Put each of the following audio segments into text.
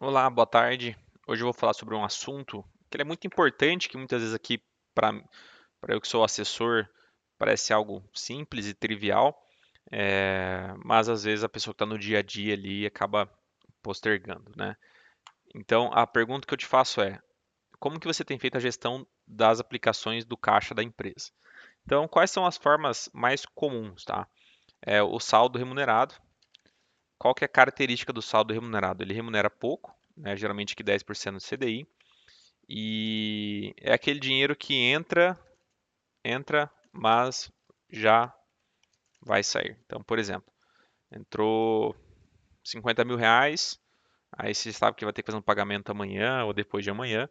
Olá, boa tarde. Hoje eu vou falar sobre um assunto que ele é muito importante, que muitas vezes aqui, para eu que sou assessor, parece algo simples e trivial, mas às vezes a pessoa que está no dia a dia ali acaba postergando, né? Então, a pergunta que eu te faço é: como que você tem feito a gestão das aplicações do caixa da empresa? Então, quais são as formas mais comuns, tá? É o saldo remunerado. Qual que é a característica do saldo remunerado? Ele remunera pouco, né, geralmente que 10% do CDI. E é aquele dinheiro que entra, mas já vai sair. Então, por exemplo, entrou 50 mil reais, aí você sabe que vai ter que fazer um pagamento amanhã ou depois de amanhã,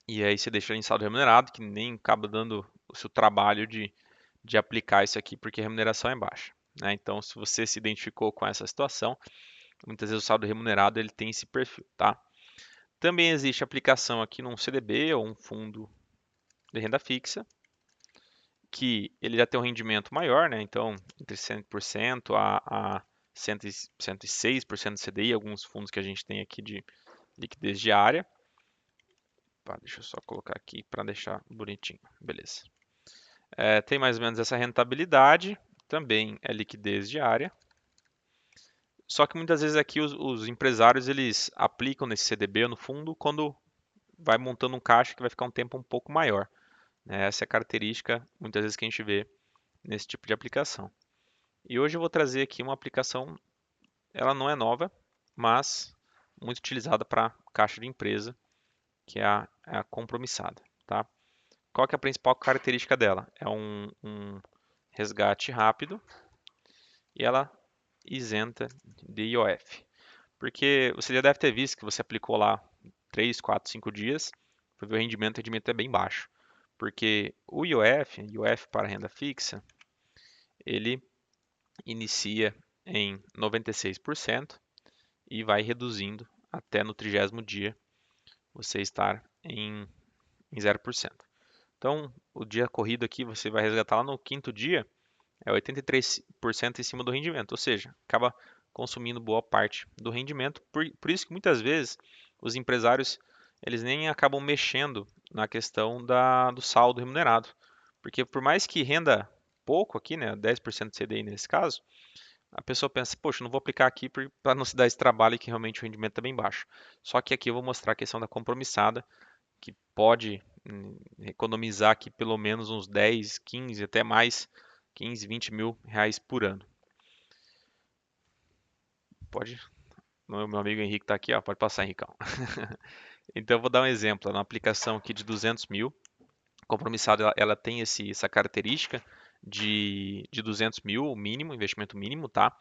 e aí você deixa em saldo remunerado, que nem acaba dando o seu trabalho de aplicar isso aqui, porque a remuneração é baixa, né? Então, se você se identificou com essa situação, muitas vezes o saldo remunerado ele tem esse perfil, tá? Também existe aplicação aqui num CDB ou um fundo de renda fixa, que ele já tem um rendimento maior, né? Então, entre 100% a 106% do CDI, alguns fundos que a gente tem aqui de liquidez diária. Pá, deixa eu só colocar aqui para deixar bonitinho. Beleza. Tem mais ou menos essa rentabilidade, também é liquidez diária. Só que muitas vezes aqui os empresários eles aplicam nesse CDB no fundo quando vai montando um caixa que vai ficar um tempo um pouco maior, né? Essa é a característica muitas vezes que a gente vê nesse tipo de aplicação. E hoje eu vou trazer aqui uma aplicação, ela não é nova, mas muito utilizada para caixa de empresa, que é a compromissada, tá? Qual que é a principal característica dela? É um resgate rápido e ela isenta de IOF. Porque você já deve ter visto que você aplicou lá 3, 4, 5 dias, foi ver o rendimento é bem baixo. Porque o IOF para renda fixa, ele inicia em 96% e vai reduzindo até no 30º dia você estar em 0%. Então, o dia corrido aqui você vai resgatar lá no quinto dia, é 83% em cima do rendimento, ou seja, acaba consumindo boa parte do rendimento. Por isso que muitas vezes os empresários eles nem acabam mexendo na questão do saldo remunerado, porque por mais que renda pouco aqui, né, 10% de CDI nesse caso, a pessoa pensa, poxa, não vou aplicar aqui para não se dar esse trabalho que realmente o rendimento está bem baixo. Só que aqui eu vou mostrar a questão da compromissada, que pode economizar aqui pelo menos uns 10, 15, até mais, 15, 20 mil reais por ano. Pode, meu amigo Henrique está aqui, ó, pode passar, Henricão. Então eu vou dar um exemplo, na aplicação aqui de 200 mil, a compromissada ela tem essa característica de 200 mil, mínimo, investimento mínimo, tá?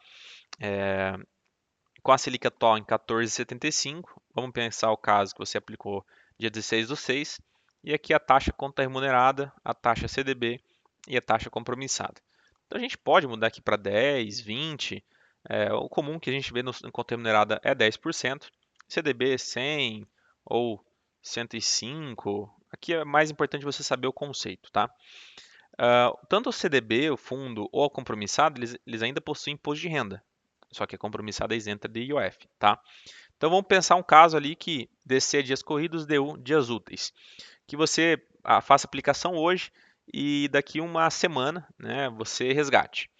Com a Selic atual em 14,75, vamos pensar o caso que você aplicou dia 16/6, e aqui a taxa conta remunerada, a taxa CDB e a taxa compromissada. Então a gente pode mudar aqui para 10, 20, o comum que a gente vê no conta remunerada é 10%, CDB 100 ou 105, aqui é mais importante você saber o conceito, tá? Tanto o CDB, o fundo ou a compromissada, eles ainda possuem imposto de renda, só que a compromissada é isenta de IOF, tá? Então vamos pensar um caso ali que DC dias corridos deu dias úteis, que você faça aplicação hoje e daqui uma semana, né, você resgate.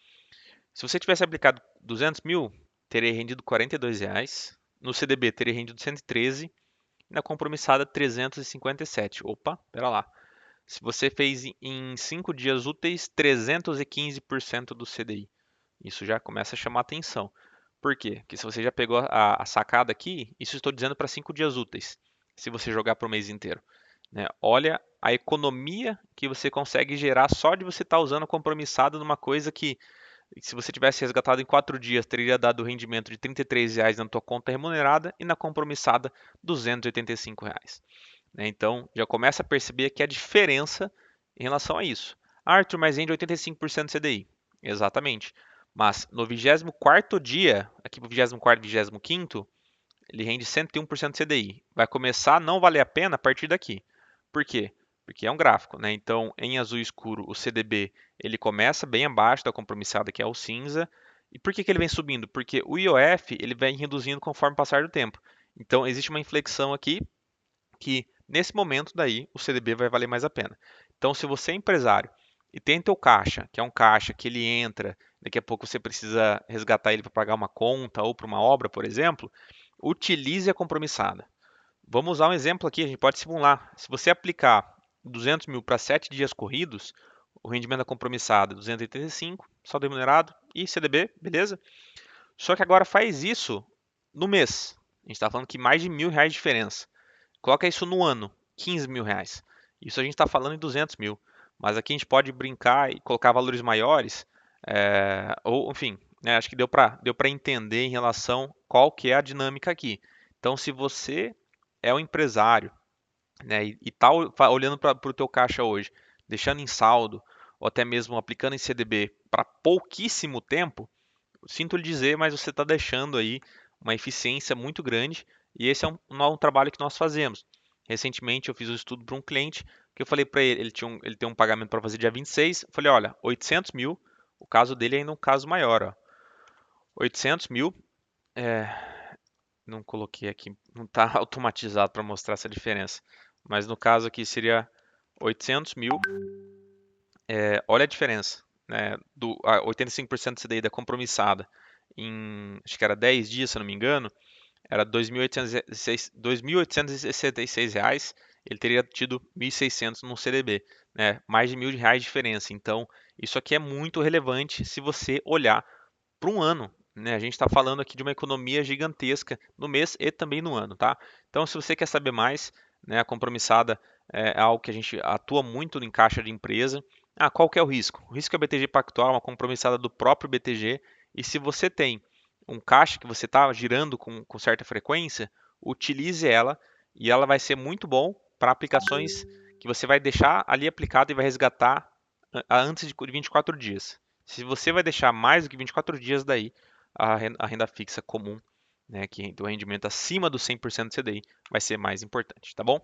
Se você tivesse aplicado 200 mil, teria rendido R$ 42, no CDB teria rendido 113 e na compromissada 357. Opa, pera lá. Se você fez em 5 dias úteis, 315% do CDI. Isso já começa a chamar atenção. Por quê? Porque se você já pegou a sacada aqui, isso estou dizendo para 5 dias úteis, se você jogar para o mês inteiro, né? Olha a economia que você consegue gerar só de você estar usando compromissado numa coisa que, se você tivesse resgatado em 4 dias, teria dado o rendimento de R$ 33 na tua conta remunerada e na compromissada R$ 285. Né? Então, já começa a perceber que a diferença em relação a isso. Arthur, mas rende 85% CDI. Exatamente. Mas no 24º dia, aqui para o 24º e 25º, ele rende 101% CDI. Vai começar a não valer a pena a partir daqui. Por quê? Porque é um gráfico, né? Então, em azul escuro, o CDB ele começa bem abaixo da compromissada, que é o cinza. E por que ele vem subindo? Porque o IOF ele vem reduzindo conforme o passar do tempo. Então, existe uma inflexão aqui que, nesse momento daí, o CDB vai valer mais a pena. Então, se você é empresário e tem teu caixa, que é um caixa que ele entra, daqui a pouco você precisa resgatar ele para pagar uma conta ou para uma obra, por exemplo, utilize a compromissada. Vamos usar um exemplo aqui, a gente pode simular. Se você aplicar 200 mil para 7 dias corridos, o rendimento da compromissada é 285, saldo remunerado e CDB, beleza? Só que agora faz isso no mês. A gente está falando que mais de R$ 1.000 de diferença. Coloca isso no ano, R$ 15.000. Isso a gente está falando em 200 mil. Mas aqui a gente pode brincar e colocar valores maiores, ou enfim, né, acho que deu para entender em relação qual que é a dinâmica aqui. Então, se você é um empresário, né, e está olhando para o teu caixa hoje, deixando em saldo, ou até mesmo aplicando em CDB para pouquíssimo tempo, sinto lhe dizer, mas você está deixando aí uma eficiência muito grande e esse é um trabalho que nós fazemos. Recentemente eu fiz um estudo para um cliente que eu falei para ele, ele tem um pagamento para fazer dia 26, eu falei, olha, 800 mil, o caso dele é ainda um caso maior, ó. 800 mil, é, não coloquei aqui, não está automatizado para mostrar essa diferença, mas no caso aqui seria 800 mil, olha a diferença, né, 85% do CDI da compromissada em, acho que era 10 dias, se eu não me engano, era R$ 2.866, ele teria tido 1.600 no CDB, né? Mais de R$ 1.000 de diferença. Então, isso aqui é muito relevante se você olhar para um ano, né? A gente está falando aqui de uma economia gigantesca no mês e também no ano, tá? Então, se você quer saber mais, né, a compromissada é algo que a gente atua muito em caixa de empresa. Ah, qual que é o risco? O risco é BTG Pactual, uma compromissada do próprio BTG. E se você tem um caixa que você está girando com certa frequência, utilize ela e ela vai ser muito bom para aplicações que você vai deixar ali aplicado e vai resgatar antes de 24 dias. Se você vai deixar mais do que 24 dias, daí a renda fixa comum, né, que tem o rendimento acima do 100% do CDI, vai ser mais importante, tá bom?